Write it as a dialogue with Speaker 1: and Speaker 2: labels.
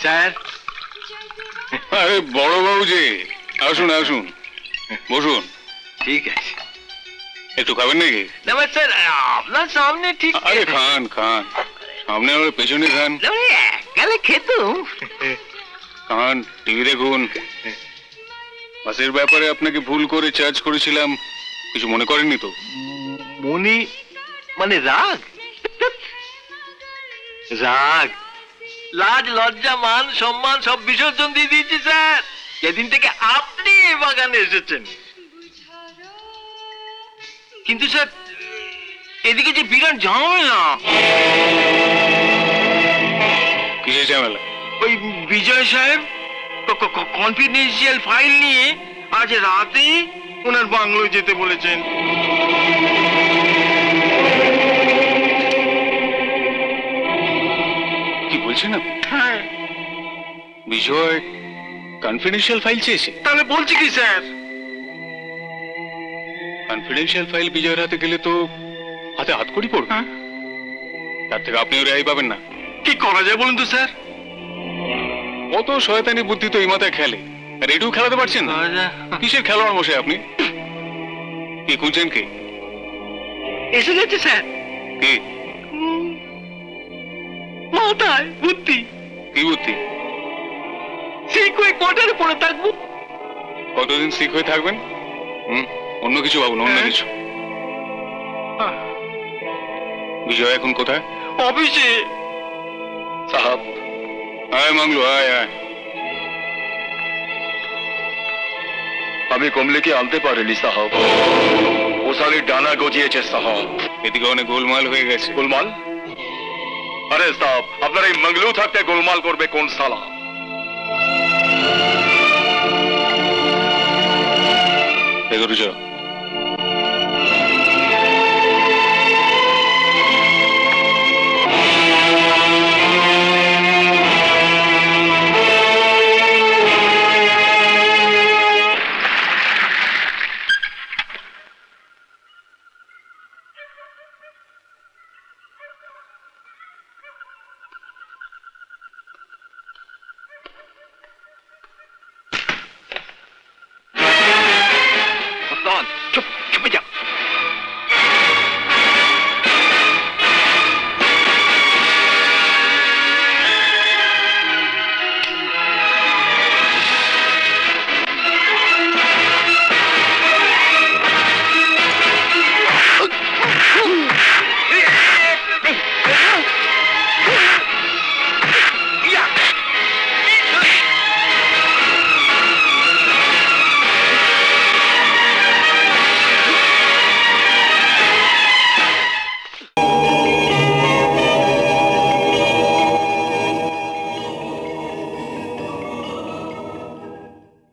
Speaker 1: Sir.
Speaker 2: আরে বড় বাবু যে, আসুন আসুন, বসুন।
Speaker 1: ঠিক আছে।
Speaker 2: একটু খাবেন নাকি?
Speaker 1: না স্যার, আপনার সামনে ঠিক।
Speaker 2: আরে খান খান, সামনে আমার পেছনে খান।
Speaker 1: গেলে খেতুম।
Speaker 2: খান, টিভি দেখুন। বাসের ব্যাপারে আপনাকে ভুল করে চার্জ করেছিলাম, কিছু মনে করেননি তো?
Speaker 1: মনি মানে রাগ? রাগ, লাজ লজ্জা মান সম্মান সব বিসর্জন দিয়ে দিয়েছি স্যার, যেদিন থেকে আপনি এই বাগানে এসেছেন। কিন্তু স্যার, এদিকে যে বিরাট ঝামেলা।
Speaker 2: কিসের ঝামেলা?
Speaker 1: ওই বিজয় সাহেব কনফিডেন্সিয়াল ফাইল নিয়ে আজ রাতে ওনার বাংলোয় যেতে বলেছেন।
Speaker 2: কি বলছেন আপনি?
Speaker 1: হ্যাঁ।
Speaker 2: বিজয় কনফিডেন্সিয়াল ফাইল চেয়েছে?
Speaker 1: তাহলে বলছি কি স্যার?
Speaker 2: কনফিডেন্সিয়াল ফাইল বিজয়ের হাতে গেলে তো হাতে হাত করি পড়বে। তার থেকে আপনিও রেহাই পাবেন না।
Speaker 1: কি করা যায় বলুন তো স্যার?
Speaker 2: কত শয়তানি বুদ্ধি তো এই মাথায় খেলে, আর এটুকু খেলাতে পারছেন না। কিসের খেলোয়াড় মশাই আপনি? কি খুঁজছেন? কি
Speaker 1: এসে গেছে স্যার?
Speaker 2: কি
Speaker 1: মাথায় বুদ্ধি।
Speaker 2: কি বুদ্ধি?
Speaker 1: সিক হয়ে কোয়ার্টারে পড়ে থাকবো।
Speaker 2: কতদিন সিক হয়ে থাকবেন? অন্য কিছু ভাবুন, অন্য কিছু। বিজয় এখন কোথায়?
Speaker 1: অফিসে।
Speaker 2: সাহাব আয় মাংলু, আয় আয়।
Speaker 3: আমি কমলিকে আনতে পারিনি সাহাব, ও শালি ডানা গজিয়েছে সাহাব।
Speaker 2: এদিকে অনেক গোলমাল হয়ে গেছে।
Speaker 3: গোলমাল? আরে সাহাব, আপনার এই মঙ্গলু থাকতে গোলমাল করবে কোন সালা?
Speaker 2: এগোরু চলো।